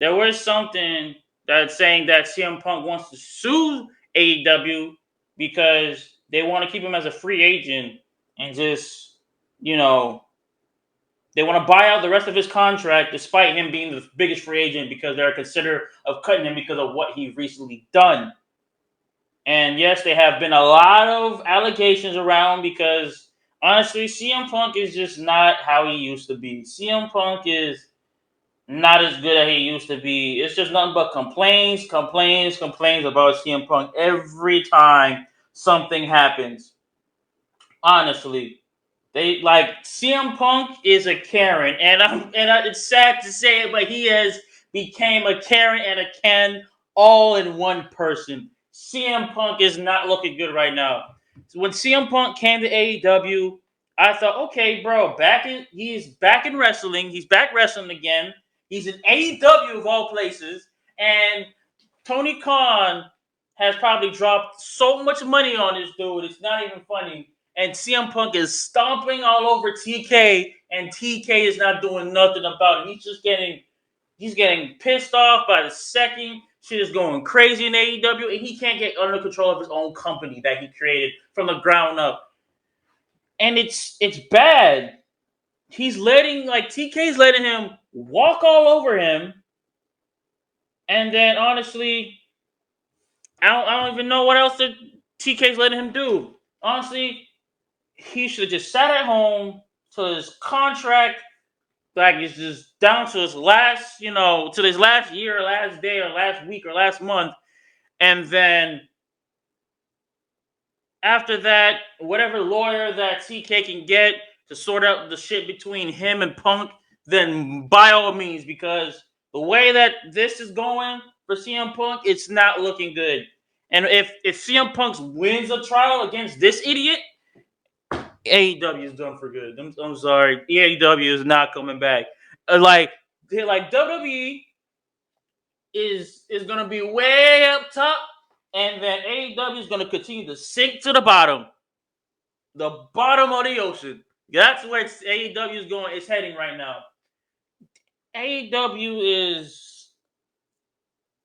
there was something that's saying that CM Punk wants to sue AEW because they want to keep him as a free agent and just, you know, they want to buy out the rest of his contract despite him being the biggest free agent because they're considered of cutting him because of what he's recently done. And yes, there have been a lot of allegations around because honestly, CM Punk is just not how he used to be. CM Punk is not as good as he used to be. It's just nothing but complaints about CM Punk every time something happens. Honestly, they like CM Punk is a Karen, it's sad to say it, but he has became a Karen and a Ken all in one person. CM Punk is not looking good right now. When CM Punk came to AEW, I thought, okay, bro, he's back in wrestling. He's back wrestling again. He's in AEW of all places, and Tony Khan has probably dropped so much money on this dude. It's not even funny. And CM Punk is stomping all over TK, and TK is not doing nothing about it. He's getting pissed off by the second. Shit is going crazy in AEW, and he can't get under control of his own company that he created from the ground up. And it's bad. He's letting TK's letting him walk all over him, and then honestly, I don't even know what else that TK's letting him do. Honestly, he should have just sat at home till his contract is just down to his last, to his last year, or last day, or last week, or last month, and then after that, whatever lawyer that TK can get to sort out the shit between him and Punk, then by all means, because the way that this is going for CM Punk, it's not looking good. And if CM Punk wins a trial against this idiot, AEW is done for good. I'm sorry, AEW is not coming back. Like WWE is gonna be way up top, and then AEW is gonna continue to sink to the bottom of the ocean. That's where AEW is going. It's heading right now. AEW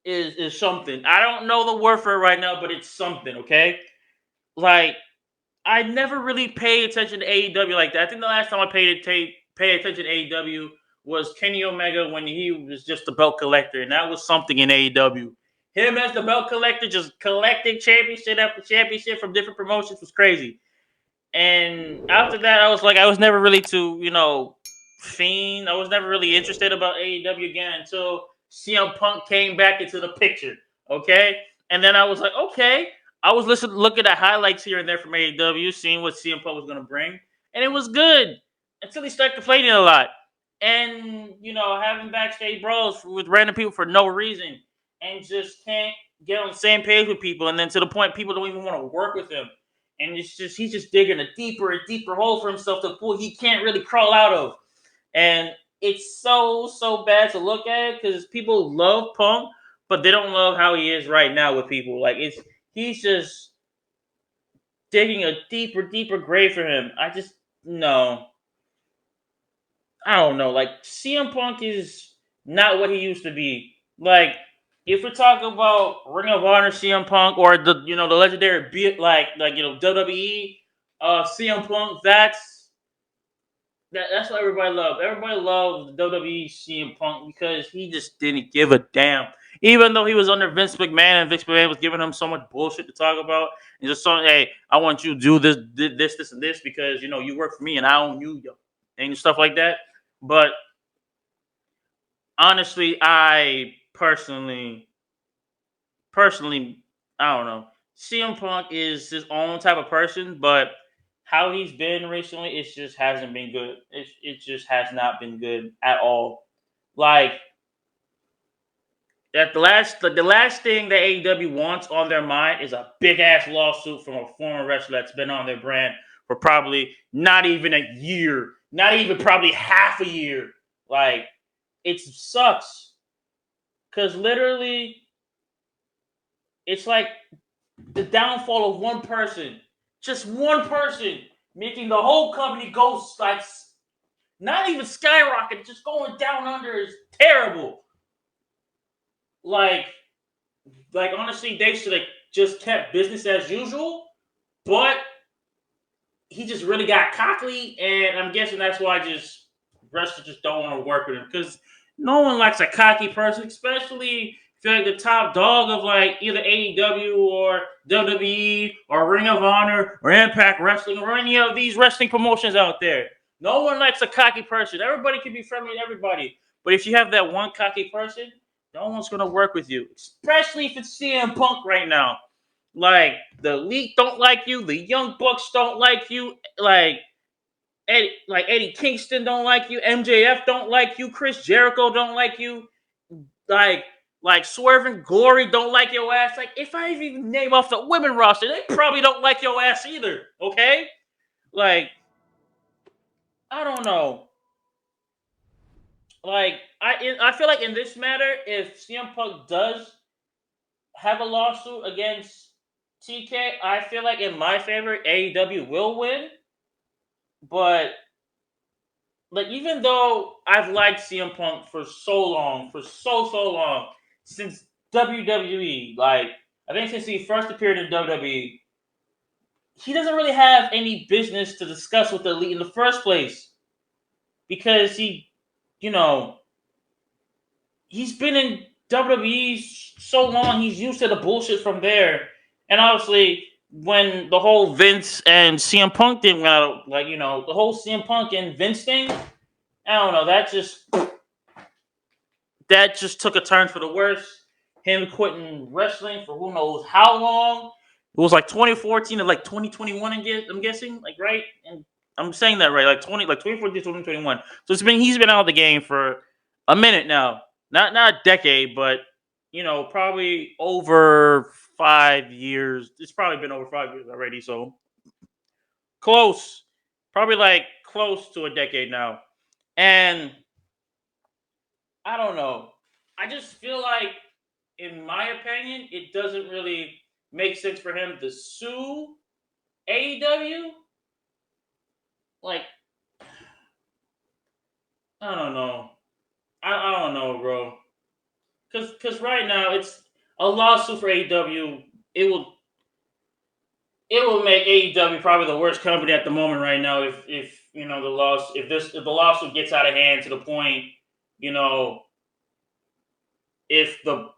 is something. I don't know the word for it right now, but it's something. Okay, like I never really paid attention to AEW like that. I think the last time I paid attention to AEW was Kenny Omega when he was just the belt collector, and that was something in AEW. Him as the belt collector, just collecting championship after championship from different promotions was crazy. And after that, I was never really Fiend. I was never really interested about AEW again until CM Punk came back into the picture. Okay, and then I was like, okay. I was looking at highlights here and there from AEW, seeing what CM Punk was going to bring, and it was good until he started complaining a lot, and having backstage brawls with random people for no reason, and just can't get on the same page with people, and then to the point people don't even want to work with him, and he's just digging a deeper and deeper hole for himself to the point he can't really crawl out of, and it's so bad to look at because people love Punk, but they don't love how he is right now with people. He's just digging a deeper grave for him. No. I don't know. CM Punk is not what he used to be. If we're talking about Ring of Honor CM Punk or the legendary WWE CM Punk, that's what everybody loved. Everybody loved WWE CM Punk because he just didn't give a damn. Even though he was under Vince McMahon and Vince McMahon was giving him so much bullshit to talk about, and just saying, "Hey, I want you to do this, and this because you work for me and I own you," and stuff like that. But honestly, I personally, I don't know. CM Punk is his own type of person, but how he's been recently, it just hasn't been good. It just has not been good at all. Like at the last thing that AEW wants on their mind is a big ass lawsuit from a former wrestler that's been on their brand for probably not even a year, not even probably half a year. Like it sucks because literally, it's like the downfall of one person, just one person, making the whole company go not even skyrocket, just going down under is terrible. like honestly, they should have just kept business as usual. But he just really got cocky, and I'm guessing that's why just wrestlers just don't want to work with him because no one likes a cocky person, especially if you're like the top dog of like either AEW or WWE or Ring of Honor or Impact Wrestling or any of these wrestling promotions out there. No one likes a cocky person. Everybody can be friendly to everybody, but if you have that one cocky person, no one's gonna work with you, especially if it's CM Punk right now. Like the Elite don't like you, the Young Bucks don't like you, Eddie Kingston don't like you, MJF don't like you, Chris Jericho don't like you, like Swerve and Glory don't like your ass. Like if I even name off the women roster, they probably don't like your ass either. Okay, like I don't know. Like I feel like in this matter, if CM Punk does have a lawsuit against TK, I feel like in my favor, AEW will win. But like even though I've liked CM Punk for so long, for so long, since WWE, like I think since he first appeared in WWE, he doesn't really have any business to discuss with the Elite in the first place because you know, he's been in WWE so long, he's used to the bullshit from there, and obviously when the whole Vince and CM Punk thing went out, like the whole CM Punk and Vince thing, I don't know, that just took a turn for the worse. Him quitting wrestling for who knows how long. It was like 2014 to like 2021. I'm guessing, like right, and I'm saying that right, like 2014 to 2021. So he's been out of the game for a minute now, not a decade, but probably over 5 years. It's probably been over 5 years already. So close, probably like close to a decade now, and I don't know. I just feel like, in my opinion, it doesn't really make sense for him to sue AEW. Like, I don't know. I don't know, bro. Cause right now it's a lawsuit for AEW. It will it will make AEW probably the worst company at the moment right now. If if the lawsuit gets out of hand to the point, you know, if the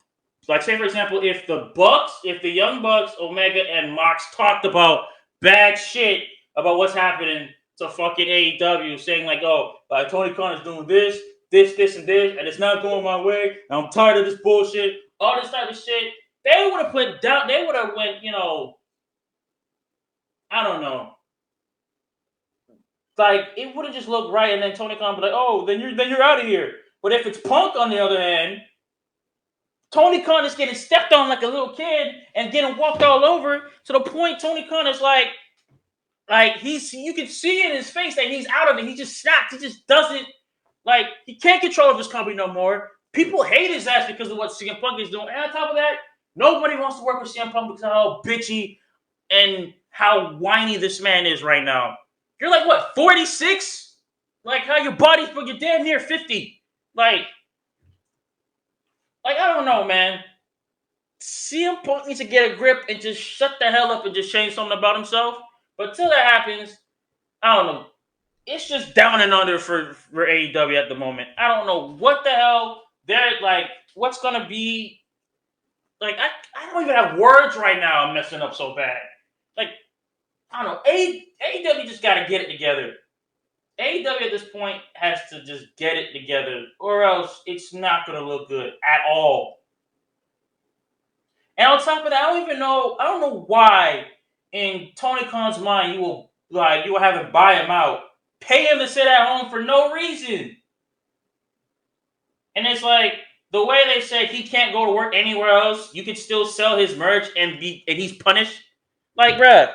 like say for example, if the Young Bucks, Omega, and Mox talked about bad shit about what's happening to fucking AEW, saying like, oh, like Tony Khan is doing this, and this, and it's not going my way. And I'm tired of this bullshit, all this type of shit. They would have put down. They would have went, I don't know. Like it would have just looked right, and then Tony Khan would be like, oh, then you're out of here. But if it's Punk on the other hand, Tony Khan is getting stepped on like a little kid and getting walked all over to the point Tony Khan is like you can see in his face that he's out of it. He just snaps. He just doesn't he can't control his company no more. People hate his ass because of what CM Punk is doing. And on top of that, nobody wants to work with CM Punk because of how bitchy and how whiny this man is right now. You're like what, 46? Like how your body's but you're damn near 50. Like I don't know, man. CM Punk needs to get a grip and just shut the hell up and just change something about himself. But until that happens, I don't know. It's just down and under for AEW at the moment. I don't know what the hell they're like. What's gonna be like? I don't even have words right now. I'm messing up so bad. Like I don't know. AEW just got to get it together. AEW at this point has to just get it together, or else it's not gonna look good at all. And on top of that, I don't know why in Tony Khan's mind you will have him buy him out, pay him to sit at home for no reason. And it's like the way they said he can't go to work anywhere else, you can still sell his merch and he's punished. Like, bruh,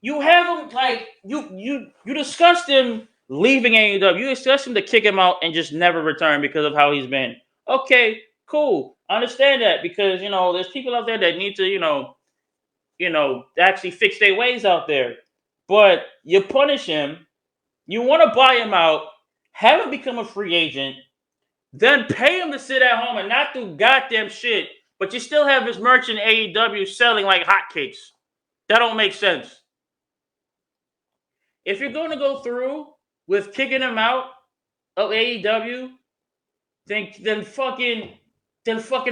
you have him like you discussed him leaving AEW. You discussed him to kick him out and just never return because of how he's been. Okay, cool. I understand that because there's people out there that need to actually fix their ways out there. But you punish him. You want to buy him out, have him become a free agent, Then pay him to sit at home and not do goddamn shit. But you still have his merch in AEW selling like hotcakes. That don't make sense. If you're going to go through with kicking him out of AEW, then fucking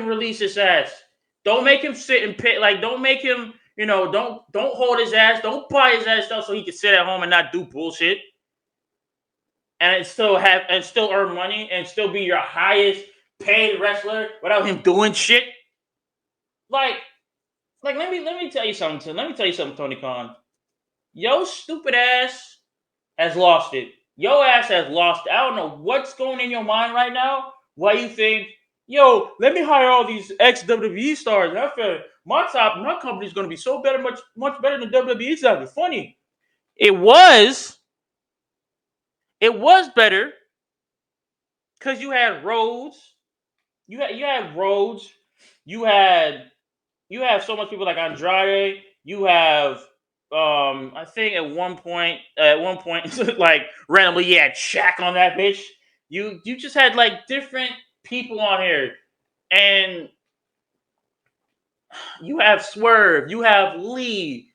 release his ass. Don't make him sit and pay. Like, don't make him. Don't hold his ass. Don't buy his ass stuff so he can sit at home and not do bullshit. And still earn money and still be your highest paid wrestler without him doing shit. Like let me tell you something. Let me tell you something, Tony Khan. Yo stupid ass has lost it. Yo ass has lost it. I don't know what's going in your mind right now. Why you think, yo, let me hire all these ex-WWE stars. I feel my company's gonna be so better, much better than WWE. It's funny. It was better because you had Rhodes. You had Rhodes. You have so much people like Andrade. You have I think at one point like randomly you had Shaq on that bitch. You just had like different people on here. And you have Swerve, you have Lee,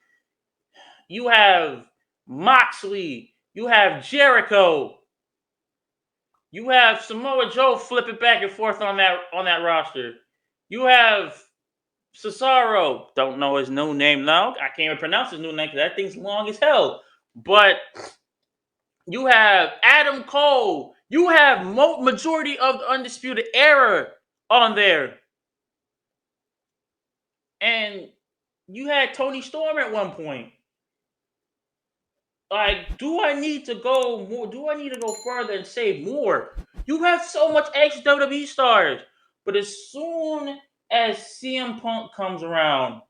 you have Moxley, you have Jericho, you have Samoa Joe flipping back and forth on that roster. You have Cesaro, don't know his new name now. I can't even pronounce his new name because that thing's long as hell. But you have Adam Cole. You have majority of the Undisputed Era on there. And you had Tony Storm at one point. Like, do I need to go more? Do I need to go further and say more? You have so much ex-WWE stars. But as soon as CM Punk comes around,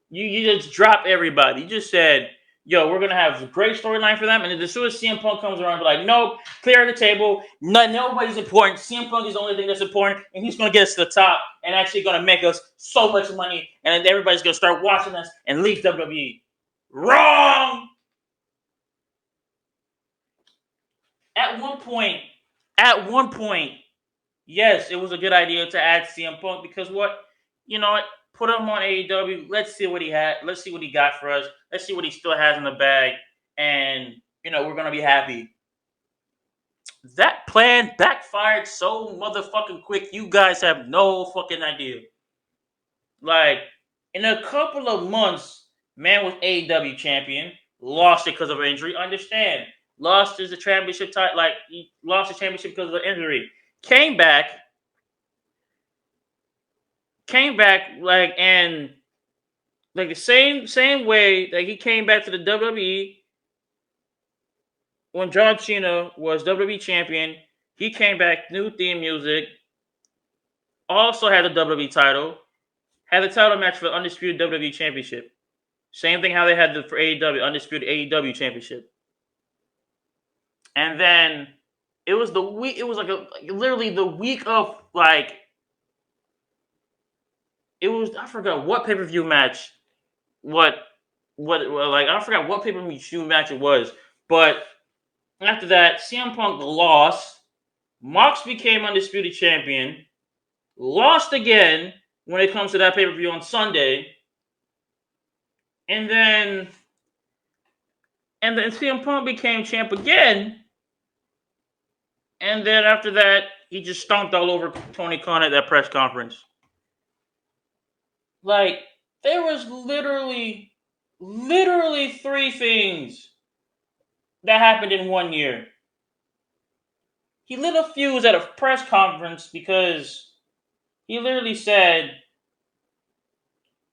you just drop everybody. You just said, yo, we're going to have a great storyline for them. And as soon as CM Punk comes around, be like, nope, clear the table. Nobody's important. CM Punk is the only thing that's important. And he's going to get us to the top and actually going to make us so much money. And then everybody's going to start watching us and leave WWE. Wrong! At one point, yes, it was a good idea to add CM Punk because what? You know what? Put him on AEW. Let's see what he had. Let's see what he got for us. Let's see what he still has in the bag. And, we're going to be happy. That plan backfired so motherfucking quick. You guys have no fucking idea. Like, in a couple of months, man was AEW champion. Lost it because of an injury. Understand. Lost his championship title. Like, he lost the championship because of an injury. Came back like and like the same way that he came back to the WWE when John Cena was WWE champion. He came back, new theme music, also had the WWE title, had the title match for the undisputed WWE championship. Same thing how they had for AEW, undisputed AEW championship. And then it was the week. It was literally the week of like. It was, I forgot what pay-per-view match, like I forgot what pay-per-view match it was, but after that, CM Punk lost, Mox became undisputed champion, lost again when it comes to that pay-per-view on Sunday, and then CM Punk became champ again, and then after that, he just stomped all over Tony Khan at that press conference. Like, there was literally 3 things that happened in 1 year. He lit a fuse at a press conference because he literally said,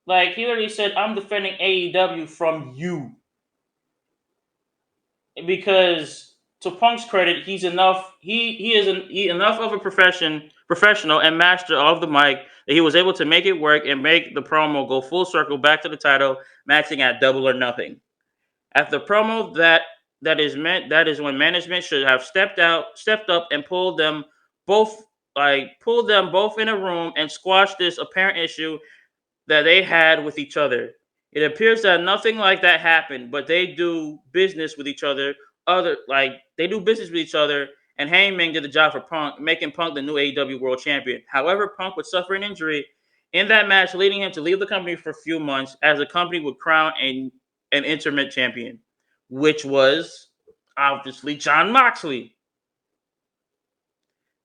I'm defending AEW from you. Because, to Punk's credit, he's enough. He is enough of a professional and master of the mic that he was able to make it work and make the promo go full circle back to the title, matching at Double or Nothing. After the promo, that is when management should have stepped up and pulled them both in a room and squashed this apparent issue that they had with each other. It appears that nothing like that happened, but they do business with each other. and Hangman did the job for Punk, making Punk the new AEW World Champion. However, Punk would suffer an injury in that match, leading him to leave the company for a few months as the company would crown an interim champion, which was obviously Jon Moxley.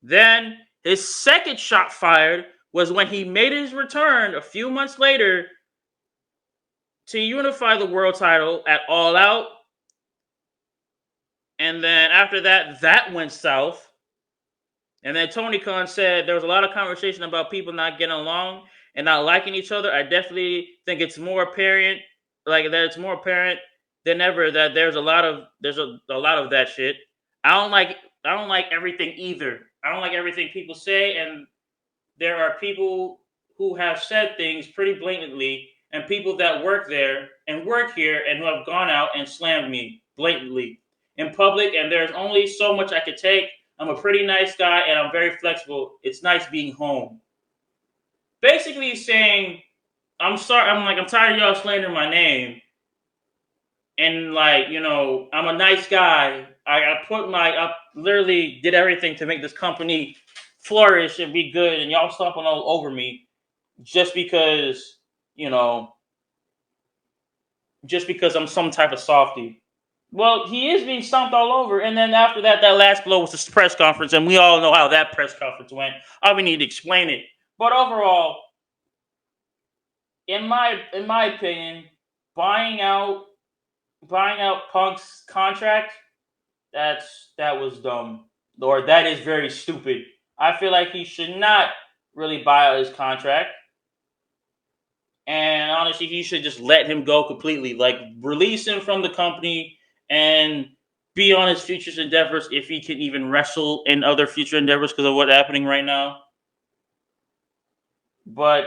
Then his second shot fired was when he made his return a few months later to unify the world title at All Out. And then after that, that went south. And then Tony Khan said there was a lot of conversation about people not getting along and not liking each other. I definitely think it's more apparent, than ever that there's a lot of that shit. I don't like everything either. I don't like everything people say, and there are people who have said things pretty blatantly, and people that work there and work here and who have gone out and slammed me blatantly in public, and there's only so much I could take. I'm a pretty nice guy, and I'm very flexible. It's nice being home. Basically, he's saying, I'm sorry. I'm tired of y'all slandering my name. And I'm a nice guy. I literally did everything to make this company flourish and be good, and y'all stomping all over me just because I'm some type of softie. Well, he is being stomped all over, and then after that last blow was the press conference, and we all know how that press conference went. I don't need to explain it. But overall, in my opinion, buying out Punk's contract, that was dumb. Or that is very stupid. I feel like he should not really buy out his contract. And honestly, he should just let him go completely. Like, release him from the company and be on his future endeavors if he can even wrestle in other future endeavors because of what's happening right now. But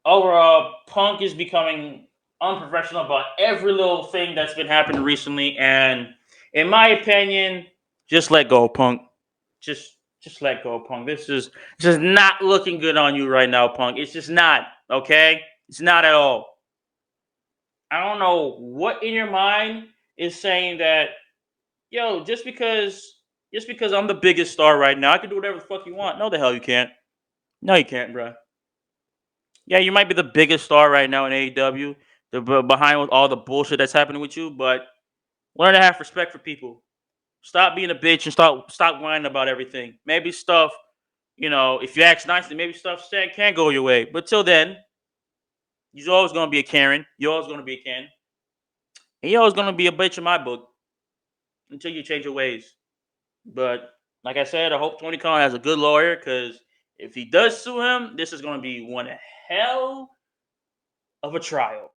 overall, Punk is becoming unprofessional about every little thing that's been happening recently. And in my opinion, just let go, Punk. Just let go, Punk. This is just not looking good on you right now, Punk. It's just not, okay? It's not at all. I don't know what in your mind is saying that, yo, just because I'm the biggest star right now, I can do whatever the fuck you want. No, the hell you can't. No, you can't, bro. Yeah, you might be the biggest star right now in AEW, behind all the bullshit that's happening with you, but learn to have respect for people. Stop being a bitch and stop whining about everything. Maybe stuff, if you ask nicely, maybe stuff can't go your way. But till then, you're always going to be a Karen. You're always going to be a Ken. And you're always going to be a bitch in my book until you change your ways. But like I said, I hope Tony Khan has a good lawyer, because if he does sue him, this is going to be one hell of a trial.